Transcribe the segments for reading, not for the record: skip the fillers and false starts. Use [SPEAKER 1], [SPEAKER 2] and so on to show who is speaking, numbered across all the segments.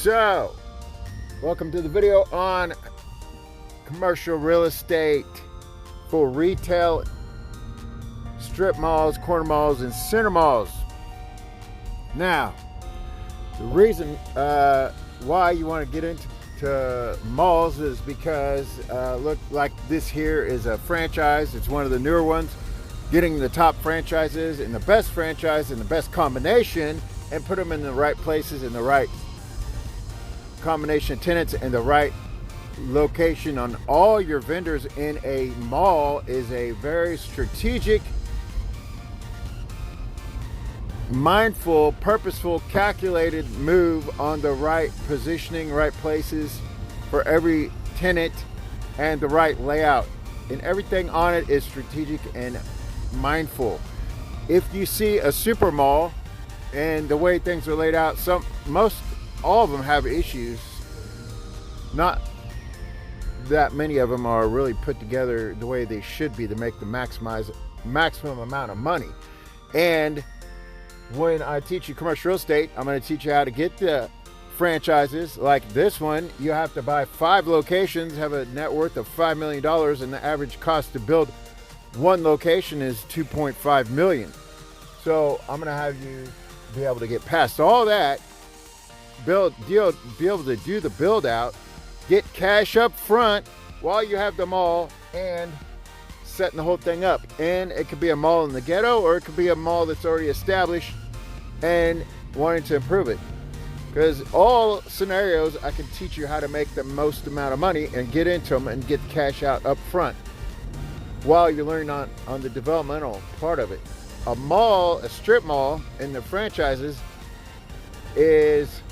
[SPEAKER 1] So, welcome to the video on commercial real estate for retail, strip malls, corner malls, and center malls. Now, the reason why you want to get into malls is because look, like this here is a franchise. It's one of the newer ones. Getting the top franchises and the best franchise and the best combination and put them in the right places in the right combination of tenants and the right location on all your vendors in a mall is a very strategic, mindful, purposeful, calculated move on the right positioning, right places for every tenant and the right layout. And everything on it is strategic and mindful. If you see a super mall and the way things are laid out, all of them have issues. Not that many of them are really put together the way they should be to make the maximum amount of money. And when I teach you commercial real estate, I'm going to teach you how to get the franchises. Like this one, you have to buy 5 locations, have a net worth of $5 million, and the average cost to build one location is $2.5 million. So I'm going to have you be able to get past all that, be able to do the build out, get cash up front while you have the mall, and setting the whole thing up. And it could be a mall in the ghetto, or it could be a mall that's already established and wanting to improve it. Because all scenarios, I can teach you how to make the most amount of money and get into them and get cash out up front while you're learning on the developmental part of it. A mall, a strip mall in the franchises is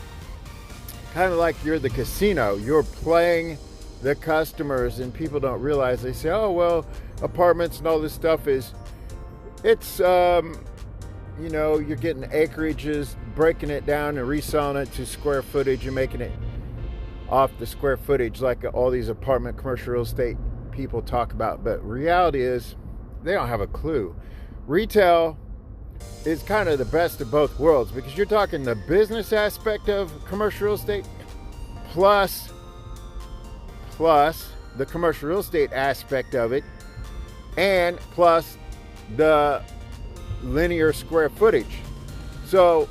[SPEAKER 1] kind of like you're the casino. You're playing the customers, and people don't realize. They say, oh, well, apartments and all this stuff you're getting acreages, breaking it down and reselling it to square footage and making it off the square footage like all these apartment commercial real estate people talk about. But reality is they don't have a clue. Retail is kind of the best of both worlds, because you're talking the business aspect of commercial real estate plus the commercial real estate aspect of it, and plus the linear square footage. So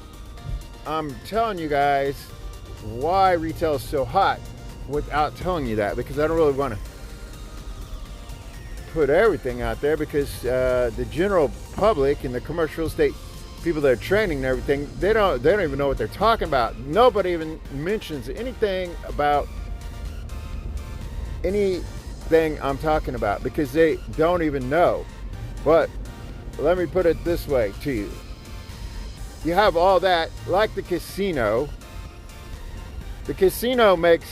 [SPEAKER 1] I'm telling you guys why retail is so hot without telling you that, because I don't really want to put everything out there, because the general public and the commercial real estate people that are training and everything, they don't even know what they're talking about. Nobody even mentions anything about anything I'm talking about, because they don't even know. But let me put it this way to you. You have all that, like the casino. The casino makes,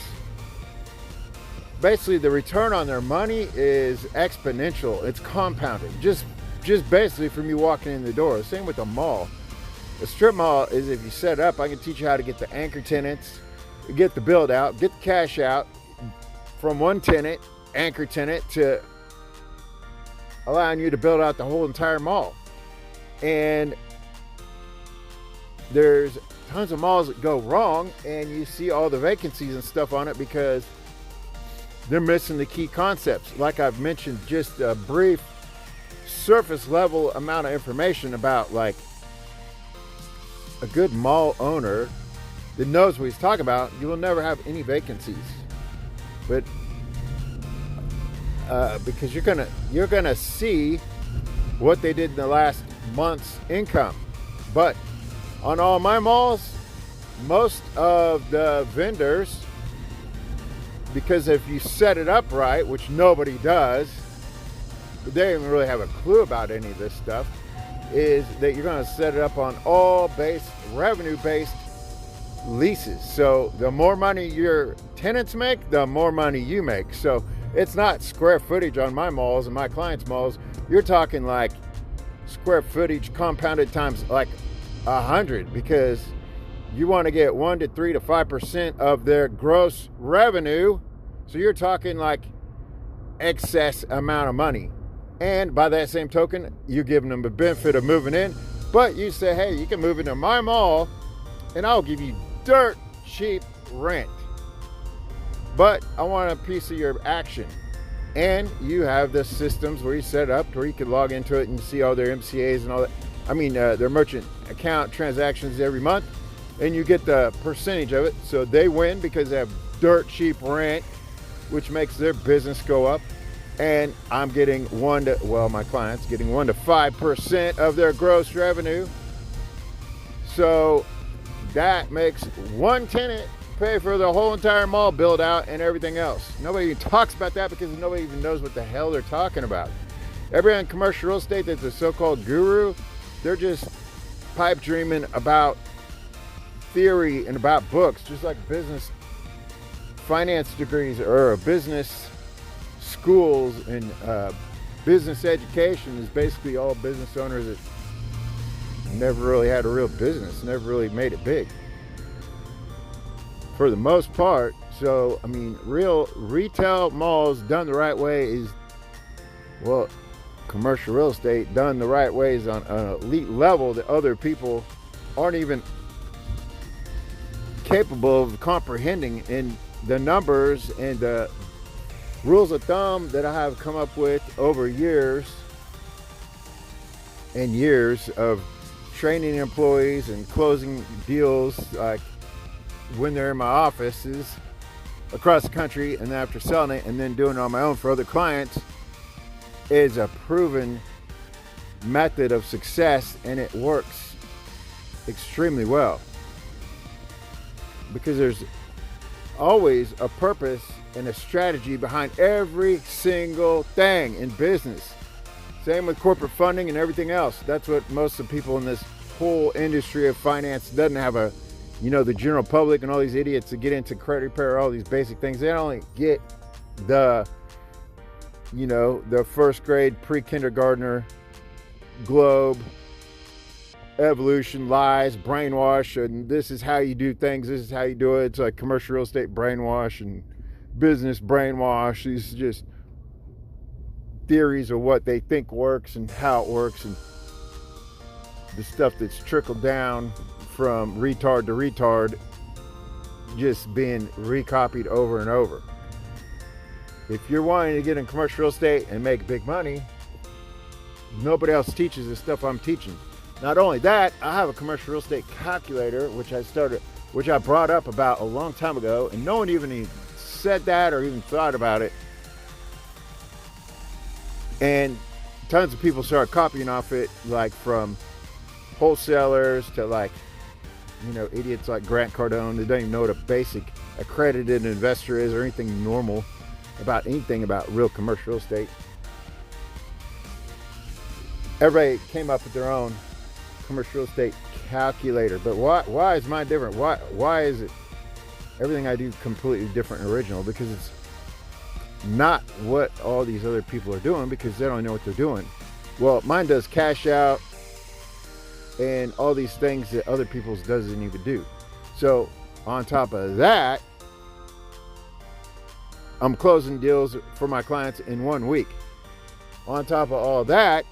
[SPEAKER 1] basically the return on their money is exponential. It's compounded. Just basically from you walking in the door. Same with a mall. A strip mall is, if you set up, I can teach you how to get the anchor tenants, get the build out, get the cash out from one tenant, anchor tenant, to allowing you to build out the whole entire mall. And there's tons of malls that go wrong, and you see all the vacancies and stuff on it because they're missing the key concepts. Like I've mentioned, just a brief surface level amount of information about, like, a good mall owner that knows what he's talking about. You will never have any vacancies, but because you're gonna see what they did in the last month's income. But on all my malls, most of the vendors, because if you set it up right, which nobody does, they don't even really have a clue about any of this stuff, is that you're going to set it up on all revenue-based leases. So the more money your tenants make, the more money you make. So it's not square footage on my malls and my clients' malls. You're talking like square footage compounded times like 100, because you want to get 1 to 3 to 5% of their gross revenue. So you're talking like excess amount of money. And by that same token, you're giving them the benefit of moving in. But you say, hey, you can move into my mall and I'll give you dirt cheap rent. But I want a piece of your action. And you have the systems where you set it up where you can log into it and see all their MCAs and all that. I mean, their merchant account transactions every month, and you get the percentage of it. So they win because they have dirt cheap rent, which makes their business go up. And I'm getting my client's getting 1 to 5% of their gross revenue. So that makes one tenant pay for the whole entire mall build out and everything else. Nobody even talks about that because nobody even knows what the hell they're talking about. Everybody in commercial real estate that's a so-called guru, they're just pipe dreaming about theory and about books, just like business finance degrees or business schools and business education is basically all business owners that never really had a real business, never really made it big for the most part. So, I mean, real retail malls done the right way is, well, commercial real estate done the right way is on an elite level that other people aren't even capable of comprehending. In the numbers and the rules of thumb that I have come up with over years and years of training employees and closing deals, like when they're in my offices across the country, and then after selling it and then doing it on my own for other clients, is a proven method of success, and it works extremely well because there's always a purpose and a strategy behind every single thing in business. Same with corporate funding and everything else. That's what most of the people in this whole industry of finance doesn't have a, the general public and all these idiots that get into credit repair, all these basic things. They only get the, the first grade pre-kindergartner globe, evolution, lies, brainwash, and this is how you do things, this is how you do it. It's like commercial real estate brainwash and business brainwash. These are just theories of what they think works and how it works, and the stuff that's trickled down from retard to retard just being recopied over and over. If you're wanting to get in commercial real estate and make big money, nobody else teaches the stuff I'm teaching. Not only that, I have a commercial real estate calculator, which I brought up about a long time ago, and no one even said that or even thought about it. And tons of people started copying off it, like from wholesalers to idiots like Grant Cardone that don't even know what a basic accredited investor is or anything normal about anything about real commercial real estate. Everybody came up with their own commercial real estate calculator, but why is mine different? Why is it everything I do completely different and original? Because it's not what all these other people are doing, because they don't know what they're doing. Well, mine does cash out and all these things that other people's doesn't even do. So on top of that, I'm closing deals for my clients in 1 week. On top of all that,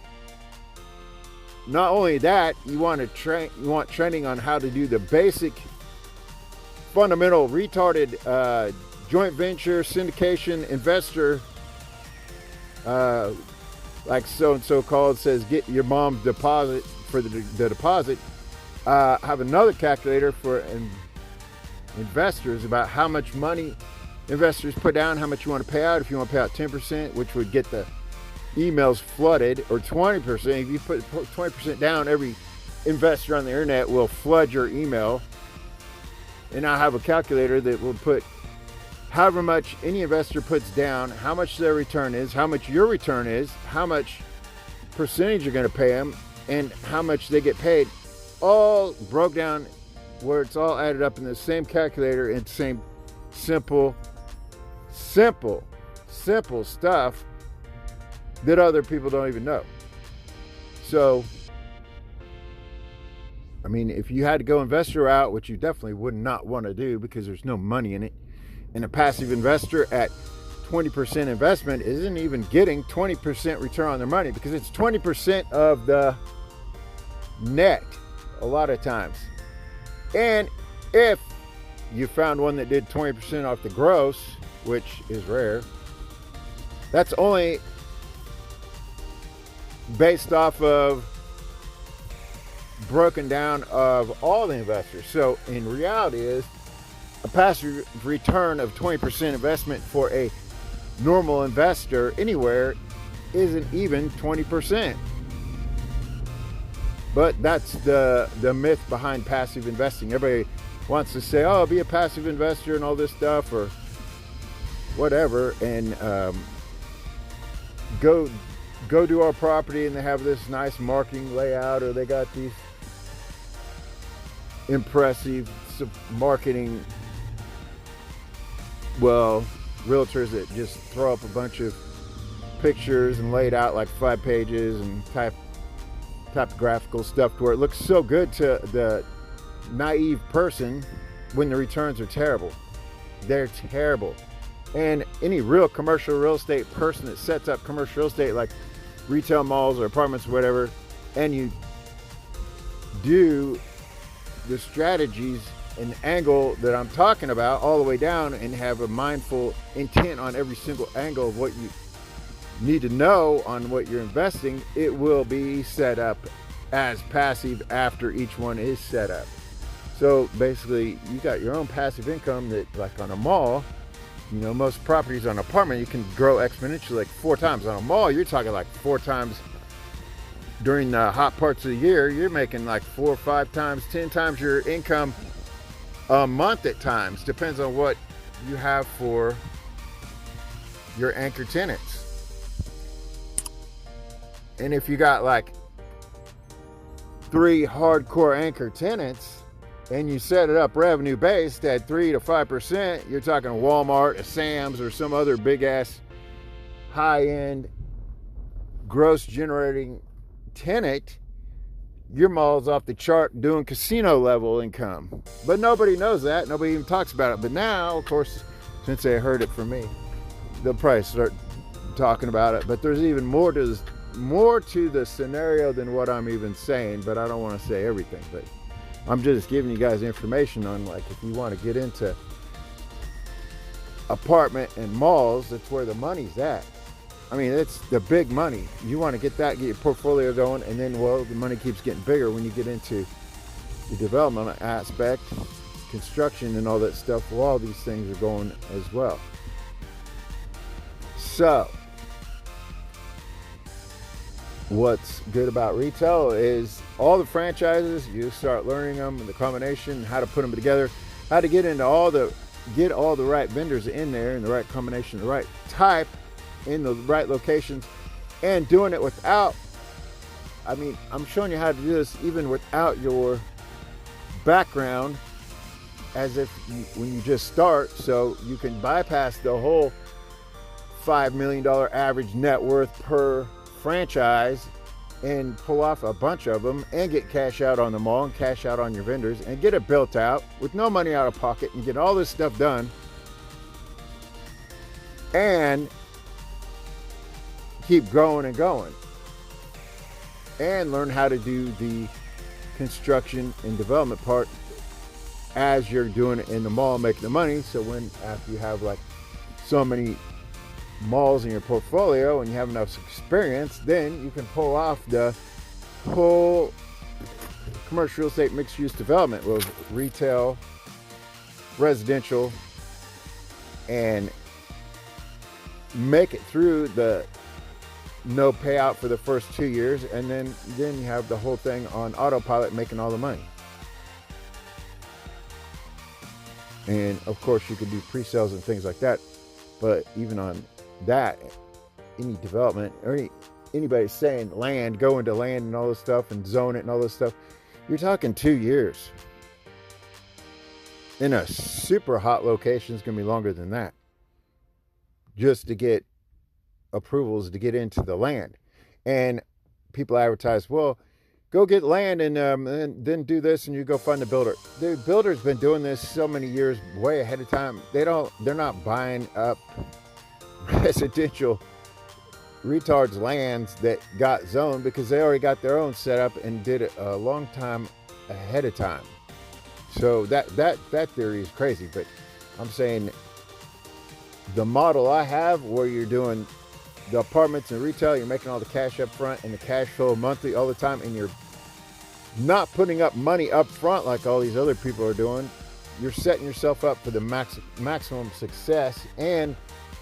[SPEAKER 1] not only that, you want training on how to do the basic fundamental retarded joint venture syndication investor, like so-and-so called, says get your mom's deposit for the deposit. Have another calculator for investors about how much money investors put down, how much you want to pay out. If you want to pay out 10%, which would get the emails flooded, or 20%. If you put 20% down, every investor on the internet will flood your email. And I have a calculator that will put however much any investor puts down, how much their return is, how much your return is, how much percentage you're going to pay them, and how much they get paid, all broke down where it's all added up in the same calculator and same simple stuff that other people don't even know. So, I mean, if you had to go investor route, which you definitely would not want to do because there's no money in it, and a passive investor at 20% investment isn't even getting 20% return on their money, because it's 20% of the net a lot of times. And if you found one that did 20% off the gross, which is rare, that's only based off of broken down of all the investors. So in reality is a passive return of 20% investment for a normal investor anywhere isn't even 20%. But that's the myth behind passive investing. Everybody wants to say, oh, be a passive investor and all this stuff or whatever, and go do our property and they have this nice marketing layout, or they got these impressive marketing, well, realtors that just throw up a bunch of pictures and laid out like 5 pages and typographical stuff to where it looks so good to the naive person when the returns are terrible. They're terrible. And any real commercial real estate person that sets up commercial real estate like retail malls or apartments or whatever, and you do the strategies and angle that I'm talking about all the way down and have a mindful intent on every single angle of what you need to know on what you're investing, it will be set up as passive after each one is set up. So basically you got your own passive income that, like on a mall, you know, most properties on an apartment you can grow exponentially like 4 times. On a mall you're talking like 4 times. During the hot parts of the year you're making like 4 or 5 times, 10 times your income a month at times. Depends on what you have for your anchor tenants. And if you got like 3 hardcore anchor tenants and you set it up revenue based at 3 to 5%, you're talking Walmart, a Sam's, or some other big ass high end gross generating tenant, your mall's off the chart doing casino level income. But nobody knows that. Nobody even talks about it. But now, of course, since they heard it from me, they'll probably start talking about it. But there's even more to the scenario than what I'm even saying, but I don't want to say everything. But I'm just giving you guys information on, like, if you want to get into apartment and malls, that's where the money's at. I mean, it's the big money. You want to get your portfolio going, and then, well, the money keeps getting bigger when you get into the development aspect, construction and all that stuff. Well, all these things are going as well. So what's good about retail is all the franchises, you start learning them and the combination, how to put them together, how to get all the right vendors in there in the right combination, the right type, in the right locations, and doing it without, I mean, I'm showing you how to do this even without your background, as if when you just start, so you can bypass the whole $5 million average net worth per franchise and pull off a bunch of them and get cash out on the mall and cash out on your vendors and get it built out with no money out of pocket and get all this stuff done and keep growing and going and learn how to do the construction and development part as you're doing it in the mall, making the money. So when, after you have like so many malls in your portfolio and you have enough experience, then you can pull off the whole commercial real estate mixed use development with retail, residential, and make it through the no payout for the first 2 years, and then you have the whole thing on autopilot making all the money. And of course you could do pre-sales and things like that, but even on that, any development or anybody saying land, go into land and all this stuff and zone it and all this stuff, you're talking 2 years. In a super hot location, it's going to be longer than that just to get approvals to get into the land. And people advertise, well, go get land and then do this, and you go find the builder. The builder's been doing this so many years way ahead of time. They're not buying up residential retards lands that got zoned because they already got their own set up and did it a long time ahead of time. So that theory is crazy, but I'm saying the model I have where you're doing the apartments and retail, you're making all the cash up front and the cash flow monthly all the time, and you're not putting up money up front like all these other people are doing. You're setting yourself up for the maximum success and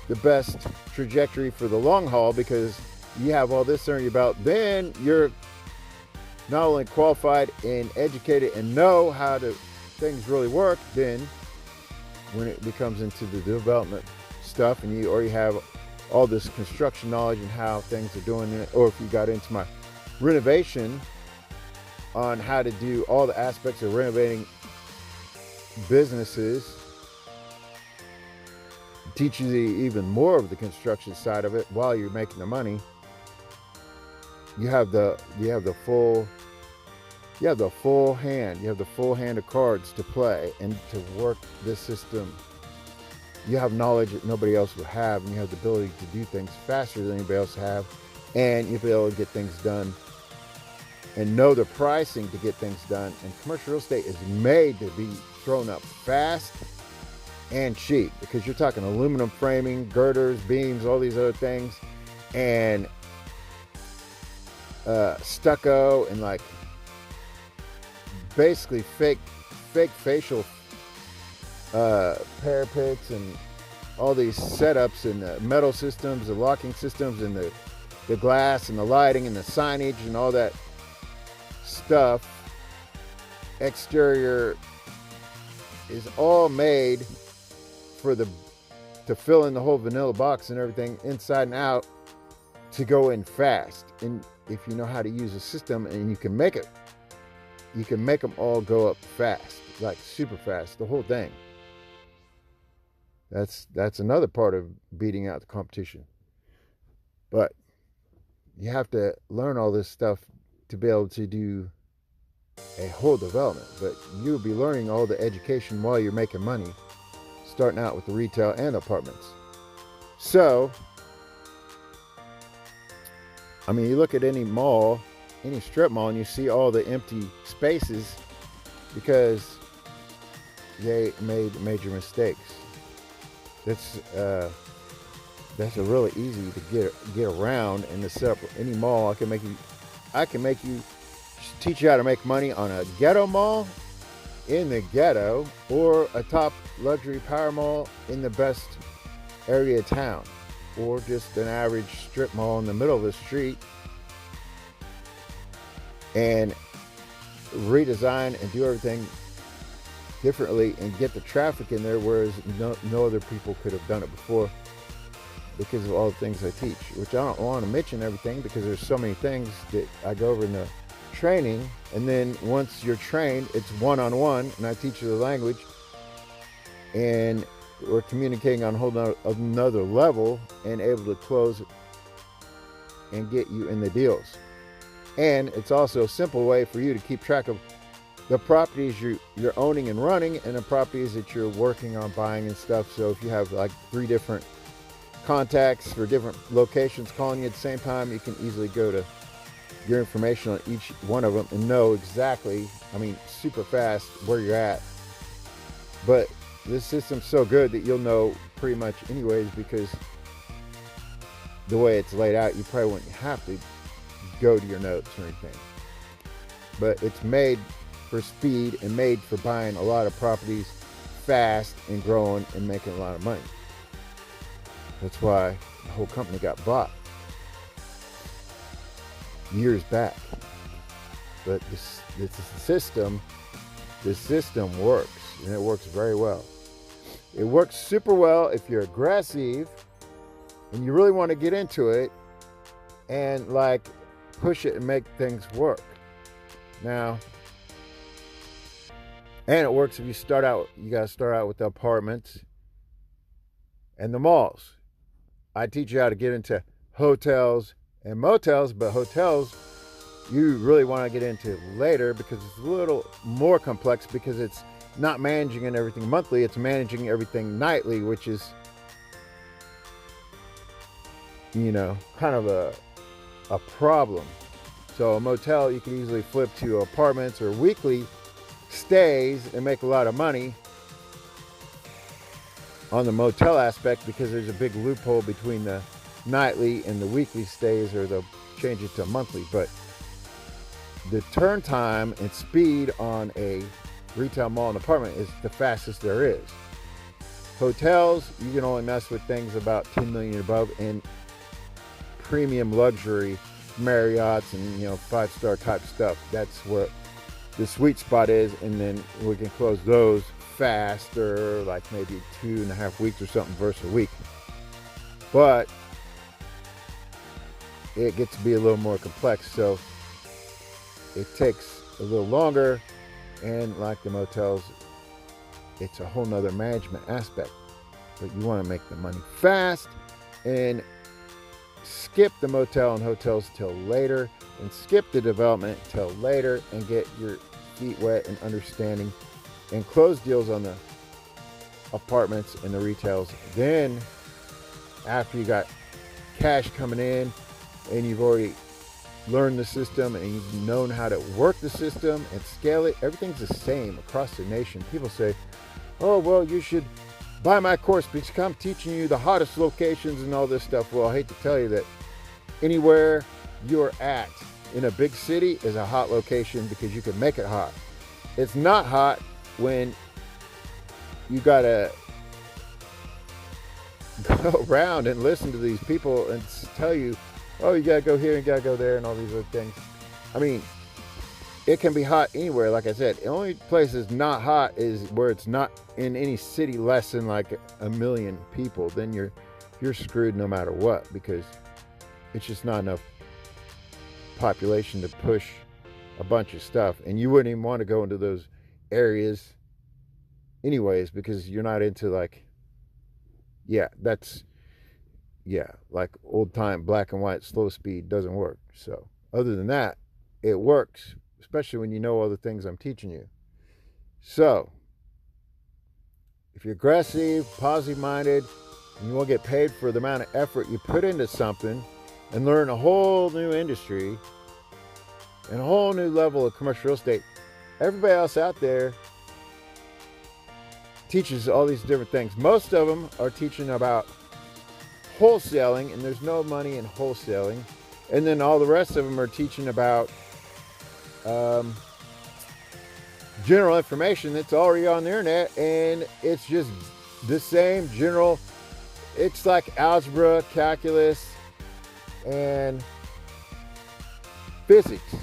[SPEAKER 1] the best trajectory for the long haul, because you have all this under your belt. Then you're not only qualified and educated and know how things really work, then when it becomes into the development stuff and you already have all this construction knowledge and how things are doing it, or if you got into my renovation on how to do all the aspects of renovating businesses, teach you even more of the construction side of it while you're making the money. You have the full hand of cards to play and to work this system. You have knowledge that nobody else would have, and you have the ability to do things faster than anybody else have, and you'll be able to get things done and know the pricing to get things done. And commercial real estate is made to be thrown up fast and cheap, because you're talking aluminum framing, girders, beams, all these other things, and stucco, and like basically fake facial parapets, and all these setups, and the metal systems, the locking systems, and the glass, and the lighting, and the signage, and all that stuff. Exterior is all made to fill in the whole vanilla box and everything inside and out, to go in fast. And if you know how to use a system, and you can make them all go up fast, like super fast, the whole thing. That's another part of beating out the competition. But you have to learn all this stuff to be able to do a whole development. But you'll be learning all the education while you're making money, starting out with the retail and apartments. So, I mean, you look at any mall, any strip mall, and you see all the empty spaces because they made major mistakes. That's a really easy to get around and to set up any mall. I can teach you how to make money on a ghetto mall in the ghetto, or a top luxury power mall in the best area of town, or just an average strip mall in the middle of the street, and redesign and do everything differently and get the traffic in there, whereas no other people could have done it before, because of all the things I teach, which I don't want to mention everything, because there's so many things that I go over in the training. And then once you're trained, it's one-on-one, and I teach you the language, and we're communicating on a whole another level, and able to close and get you in the deals. And it's also a simple way for you to keep track of the properties you're owning and running, and the properties that you're working on buying and stuff. So if you have like 3 different contacts for different locations calling you at the same time, you can easily go to your information on each one of them and know exactly, super fast, where you're at. But this system's so good that you'll know pretty much anyways, because the way it's laid out, you probably wouldn't have to go to your notes or anything. But it's made for speed and made for buying a lot of properties fast and growing and making a lot of money. That's why the whole company got bought years back. But this system works, and it works very well. It works super well if you're aggressive and you really want to get into it and like push it and make things work. Now, and it works if you gotta start out with the apartments and the malls. I teach you how to get into hotels and motels, but hotels you really want to get into later, because it's a little more complex, because it's not managing everything monthly, it's managing everything nightly, which is, kind of a problem. So a motel you can easily flip to apartments, or weekly stays and make a lot of money on the motel aspect because there's a big loophole between the nightly and the weekly stays, or they'll change it to monthly. But the turn time and speed on a retail mall and apartment is the fastest there is. Hotels, you can only mess with things about 10 million and above, and premium luxury Marriott's and 5-star type stuff. That's what the sweet spot is, and then we can close those faster, like maybe 2.5 weeks or something versus a week. But it gets to be a little more complex, so it takes a little longer, and like the motels, it's a whole nother management aspect. But you want to make the money fast and skip the motel and hotels till later, and skip the development till later, and get your feet wet and understanding and close deals on the apartments and the retails. Then after you got cash coming in and you've already learned the system and you've known how to work the system and scale it, everything's the same across the nation. People say, oh, well, you should buy my course because I'm teaching you the hottest locations and all this stuff. Well, I hate to tell you that anywhere you're at in a big city is a hot location because you can make it hot. It's not hot when you gotta go around and listen to these people and tell you, oh, you gotta go here and you gotta go there and all these other things. I mean, it can be hot anywhere. Like I said, the only place that's not hot is where it's not in any city less than like 1 million people. Then you're screwed no matter what, because it's just not enough population to push a bunch of stuff, and you wouldn't even want to go into those areas anyways, because you're not into like like old time black and white slow speed doesn't work. So other than that, it works, especially when you know all the things I'm teaching you. So if you're aggressive, positive minded, and you want to get paid for the amount of effort you put into something and learn a whole new industry and a whole new level of commercial real estate, everybody else out there teaches all these different things. Most of them are teaching about wholesaling, and there's no money in wholesaling. And then all the rest of them are teaching about general information that's already on the internet, and it's just the same general. It's like algebra, calculus, and physics.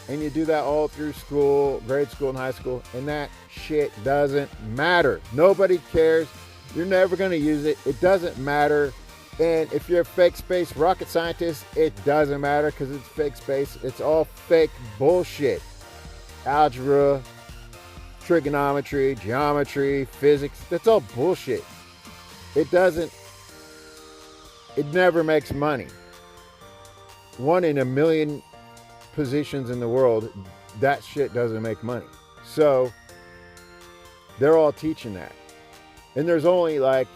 [SPEAKER 1] And you do that all through school, grade school and high school, and that shit doesn't matter. Nobody cares. You're never going to use it. It doesn't matter. And if you're a fake space rocket scientist, it doesn't matter, because it's fake space. It's all fake bullshit. Algebra, trigonometry, geometry, physics, that's all bullshit. It never makes money. 1 in 1 million positions in the world, that shit doesn't make money. So they're all teaching that. And there's only like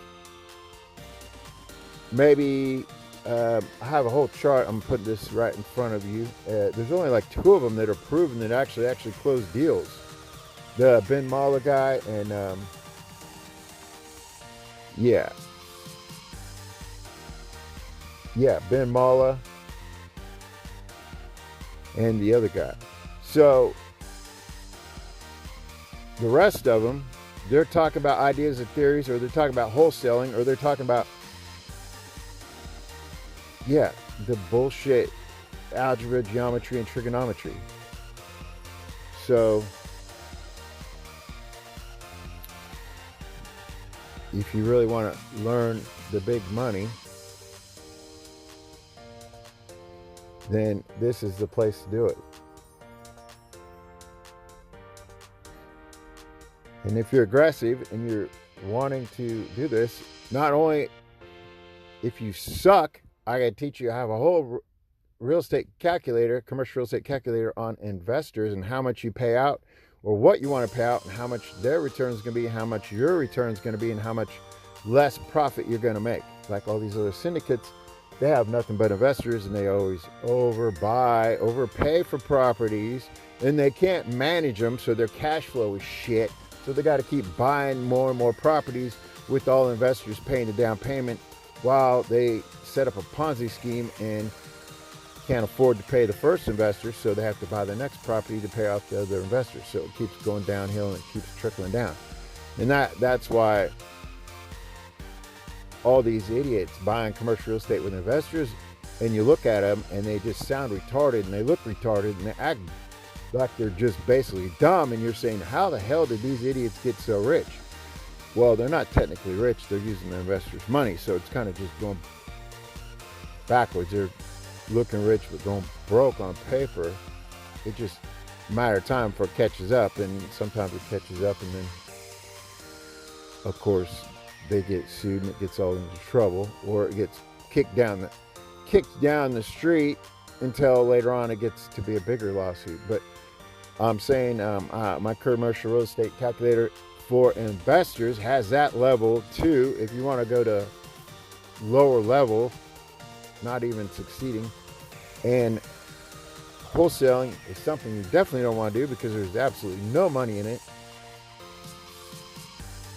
[SPEAKER 1] maybe I have a whole chart. I'm putting this right in front of you. There's only like 2 of them that are proven that actually close deals. The Ben Mala guy and Ben Mala and the other guy. So the rest of them, they're talking about ideas and theories, or they're talking about wholesaling, or they're talking about the bullshit algebra, geometry, and trigonometry. So if you really want to learn the big money, then this is the place to do it. And if you're aggressive and you're wanting to do this, not only if you suck, I got to teach you. I have a whole real estate calculator, commercial real estate calculator on investors and how much you pay out, or what you want to pay out, and how much their return is going to be, how much your return is going to be, and how much less profit you're going to make. Like all these other syndicates, they have nothing but investors, and they always overpay for properties, and they can't manage them, so their cash flow is shit. So they got to keep buying more and more properties with all investors paying the down payment while they set up a Ponzi scheme and can't afford to pay the first investor, so they have to buy the next property to pay off the other investors. So it keeps going downhill and it keeps trickling down. And that's why all these idiots buying commercial real estate with investors, and you look at them and they just sound retarded and they look retarded and they act like they're just basically dumb, and you're saying, how the hell did these idiots get so rich? Well, they're not technically rich, they're using the investors' money, so it's kind of just going backwards. They're looking rich but going broke on paper. It's just a matter of time before it catches up, and sometimes it catches up, and then of course they get sued and it gets all into trouble, or it gets kicked down the street until later on it gets to be a bigger lawsuit. But I'm saying my commercial real estate calculator for investors has that level too. If you want to go to lower level, not even succeeding, and wholesaling is something you definitely don't want to do because there's absolutely no money in it,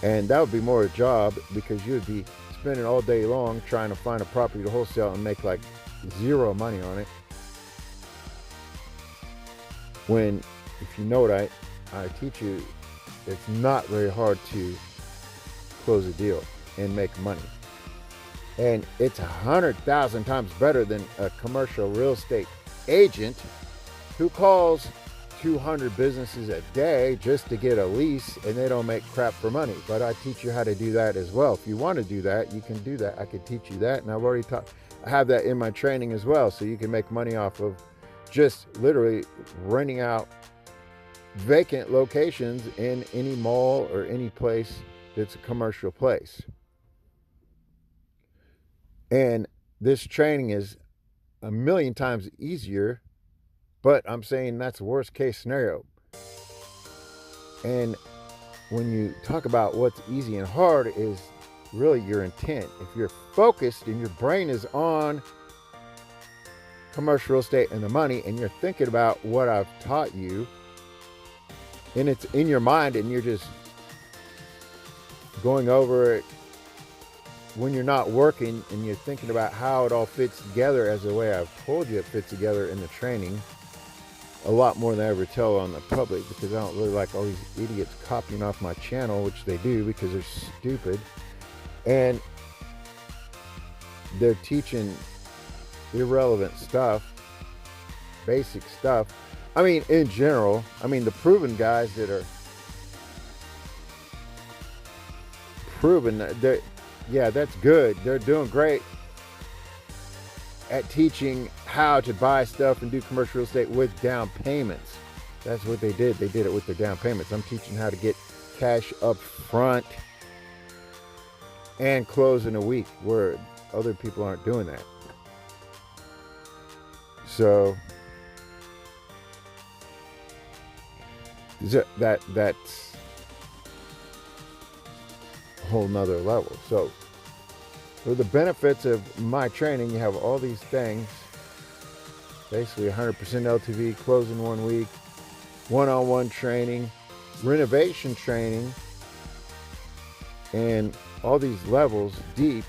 [SPEAKER 1] and that would be more a job because you would be spending all day long trying to find a property to wholesale and make like zero money on it. When, if you know what I teach you, it's not very hard to close a deal and make money. And it's 100,000 times better than a commercial real estate agent who calls 200 businesses a day just to get a lease, and they don't make crap for money. But I teach you how to do that as well. If you want to do that, you can do that. I could teach you that, and I've already taught. I have that in my training as well, so you can make money off of just literally renting out vacant locations in any mall or any place that's a commercial place. And this training is a million times easier, but I'm saying that's the worst case scenario. And when you talk about what's easy and hard is really your intent. If you're focused and your brain is on commercial real estate and the money, and you're thinking about what I've taught you, and it's in your mind, and you're just going over it when you're not working, and you're thinking about how it all fits together as the way I've told you it fits together in the training, a lot more than I ever tell on the public, because I don't really like all these idiots copying off my channel, which they do because they're stupid, and they're teaching irrelevant stuff, basic stuff. I mean, in general, I mean, the proven guys that are proven, yeah, that's good. They're doing great at teaching how to buy stuff and do commercial real estate with down payments. That's what they did. They did it with their down payments. I'm teaching how to get cash up front and close in a week, where other people aren't doing that. So that's a whole nother level. So for the benefits of my training, you have all these things, basically 100% LTV, close in 1 week, one-on-one training, renovation training, and all these levels deep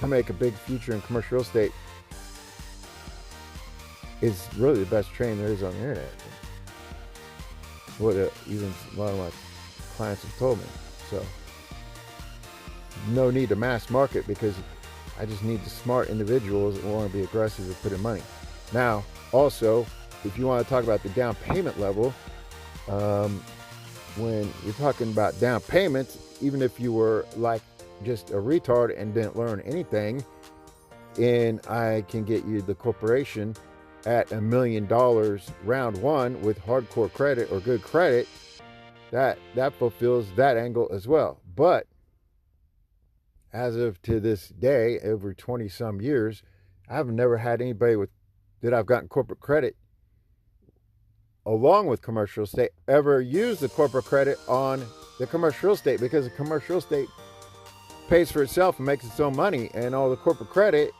[SPEAKER 1] to make a big future in commercial real estate. Is really the best training there is on the internet. What even a lot of my clients have told me. So no need to mass market, because I just need the smart individuals that want to be aggressive and put in money. Now, also, if you want to talk about the down payment level, when you're talking about down payments, even if you were like just a retard and didn't learn anything, and I can get you the corporation at $1 million round one with hardcore credit or good credit, that fulfills that angle as well. But as of to this day, over 20 some years, I've never had anybody that I've gotten corporate credit along with commercial real estate ever use the corporate credit on the commercial real estate, because the commercial real estate pays for itself and makes its own money, and all the corporate credit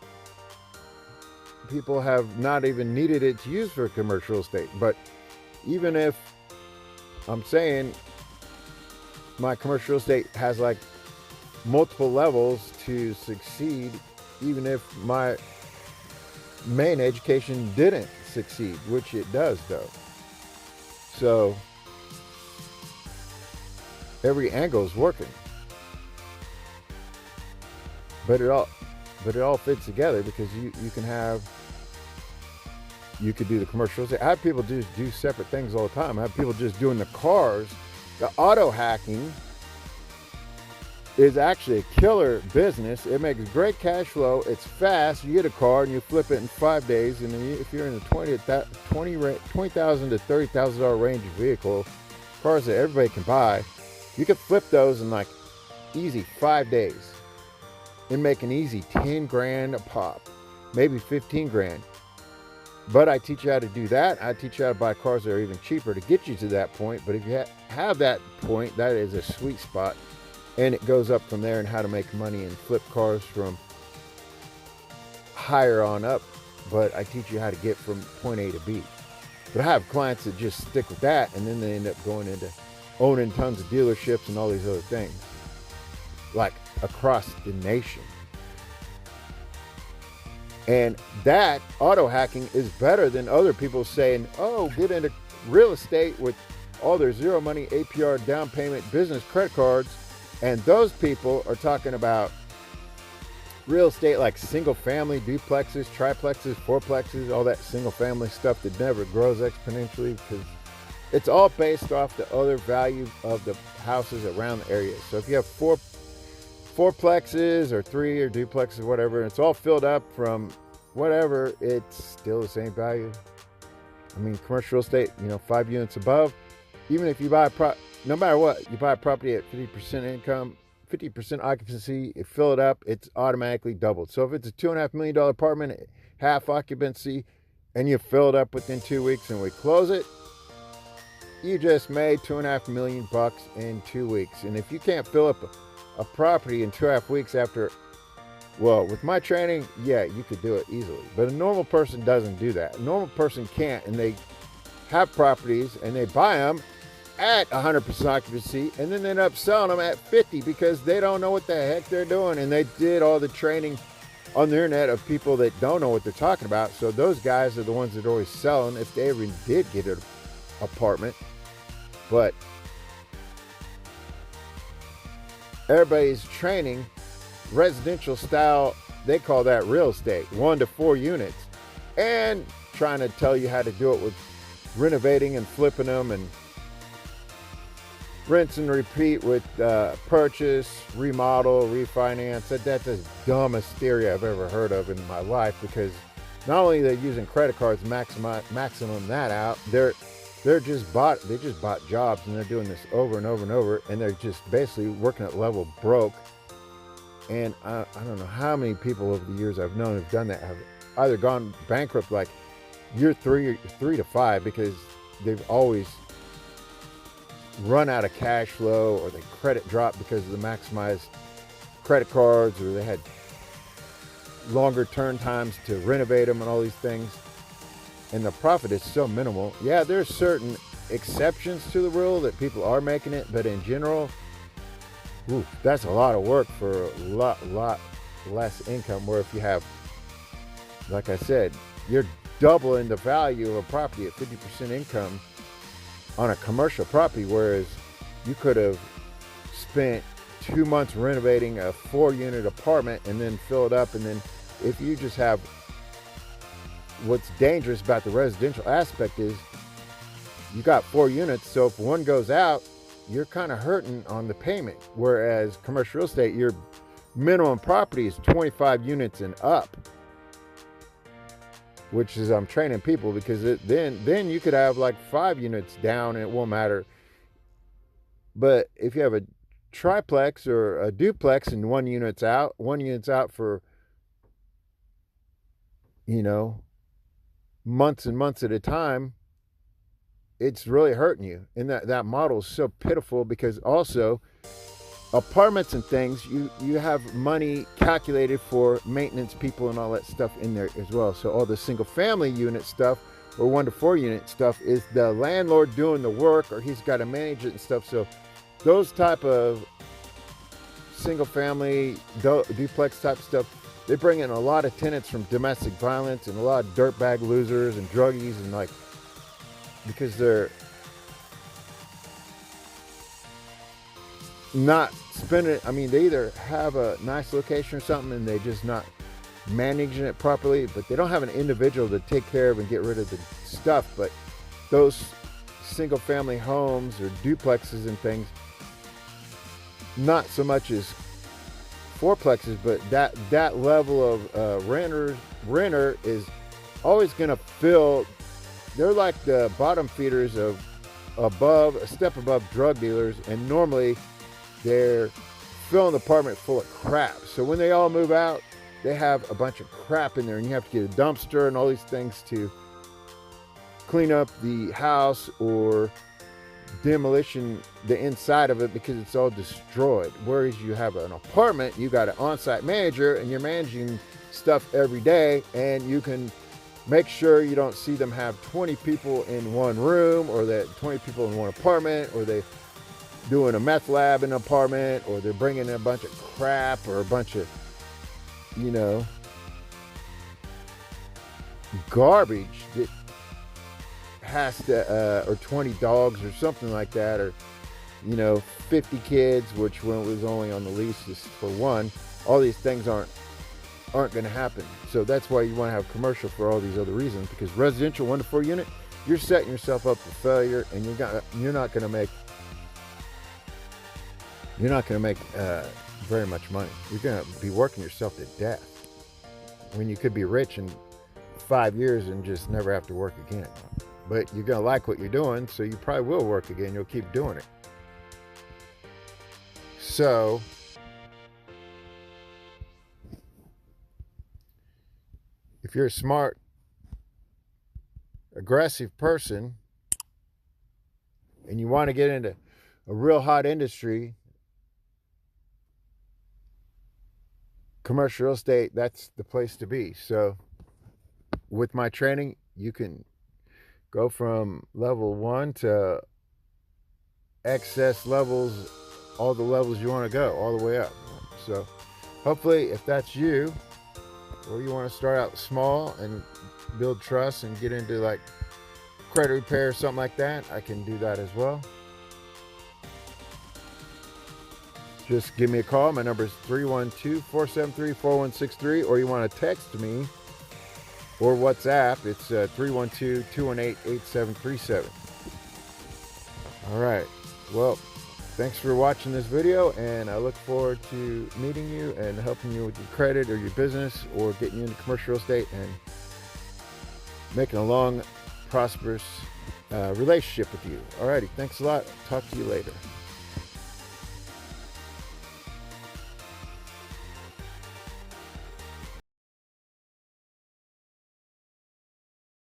[SPEAKER 1] people have not even needed it to use for commercial estate. But even if I'm saying my commercial estate has like multiple levels to succeed, even if my main education didn't succeed, which it does though. So every angle is working, but it all fits together, because you could do the commercial estate. I have people just do separate things all the time. I have people just doing the cars. The auto hacking is actually a killer business. It makes great cash flow. It's fast. You get a car and you flip it in 5 days. And if you're in the $20,000 to $30,000 range of vehicle, cars that everybody can buy, you can flip those in like easy 5 days and make an easy 10 grand a pop, maybe 15 grand. But I teach you how to do that. I teach you how to buy cars that are even cheaper to get you to that point. But if you have that point, that is a sweet spot. And it goes up from there, and how to make money and flip cars from higher on up. But I teach you how to get from point A to B. But I have clients that just stick with that, and then they end up going into owning tons of dealerships and all these other things, like across the nation. And that auto hacking is better than other people saying, oh, get into real estate with all their zero money APR down payment business credit cards. And those people are talking about real estate like single family, duplexes, triplexes, fourplexes, all that single family stuff that never grows exponentially, because it's all based off the other value of the houses around the area. So if you have fourplexes or three or duplexes, whatever, and it's all filled up from whatever, it's still the same value. I mean, commercial real estate, 5 units above, even if you buy no matter what, you buy a property at 50% income, 50% occupancy, you fill it up, it's automatically doubled. So if it's a $2.5 million apartment, half occupancy, and you fill it up within 2 weeks and we close it, you just made $2.5 million in 2 weeks. And if you can't fill up a property in 2.5 weeks after, well, with my training, yeah, you could do it easily. But a normal person doesn't do that. A normal person can't, and they have properties and they buy them at 100% occupancy, and then they end up selling them at 50 because they don't know what the heck they're doing, and they did all the training on the internet of people that don't know what they're talking about. So those guys are the ones that are always selling, if they ever did get an apartment. But everybody's training residential style, they call that real estate, 1 to 4 units, and trying to tell you how to do it with renovating and flipping them and rinse and repeat with purchase, remodel, refinance. That's the dumbest theory I've ever heard of in my life, because not only are they using credit cards to maximum that out, they just bought jobs, and they're doing this over and over and over, and they're just basically working at level broke. And I don't know how many people over the years I've known have done that, have either gone bankrupt like year 3 to 5 because they've always run out of cash flow, or they credit drop because of the maximized credit cards, or they had longer turn times to renovate them and all these things, and the profit is so minimal. Yeah, there's certain exceptions to the rule that people are making it, but in general, that's a lot of work for a lot less income. Where if you have, like I said, you're doubling the value of a property at 50% income on a commercial property, whereas you could have spent 2 months renovating a 4-unit apartment and then fill it up. And then if you just have, what's dangerous about the residential aspect is you got 4 units, so if one goes out, you're kind of hurting on the payment. Whereas commercial real estate, your minimum property is 25 units and up, which is, I'm training people, because then you could have like 5 units down and it won't matter. But if you have a triplex or a duplex and 1 unit's out for, months and months at a time, it's really hurting you. And that model is so pitiful, because also apartments and things, you have money calculated for maintenance people and all that stuff in there as well. So all the single family unit stuff or 1 to 4 unit stuff is the landlord doing the work, or he's got to manage it and stuff. So those type of single family duplex type stuff, they bring in a lot of tenants from domestic violence and a lot of dirtbag losers and druggies, and like, because they're not spending, I mean, they either have a nice location or something and they just not managing it properly, but they don't have an individual to take care of and get rid of the stuff. But those single family homes or duplexes and things, not so much as fourplexes, but that level of renter is always going to fill. They're like the bottom feeders of a step above drug dealers, and normally they're filling the apartment full of crap. So when they all move out, they have a bunch of crap in there, and you have to get a dumpster and all these things to clean up the house or demolition the inside of it because it's all destroyed. Whereas you have an apartment, you got an on-site manager and you're managing stuff every day, and you can make sure you don't see them have 20 people in one room, or that 20 people in one apartment, or they doing a meth lab in an apartment, or they're bringing in a bunch of crap or a bunch of, you know, garbage that has to, or 20 dogs or something like that, or, you know, 50 kids, which when it was only on the lease is for one. All these things aren't going to happen. So that's why you want to have commercial for all these other reasons, because residential 1 to 4 unit, you're setting yourself up for failure, and you're not going to make very much money. You're going to be working yourself to death when you could be rich in 5 years and just never have to work again. But you're going to like what you're doing, so you probably will work again. You'll keep doing it. So if you're a smart, aggressive person and you want to get into a real hot industry, commercial real estate, that's the place to be. So with my training, you can go from level 1 to excess levels, all the levels you want to go, all the way up. So hopefully, if that's you, or you want to start out small and build trust and get into like credit repair or something like that, I can do that as well. Just give me a call. My number is 312-473-4163, or you want to text me or WhatsApp. It's 312-218-8737. All right. Well, thanks for watching this video, and I look forward to meeting you and helping you with your credit or your business, or getting you into commercial real estate and making a long, prosperous relationship with you. All righty. Thanks a lot. Talk to you later.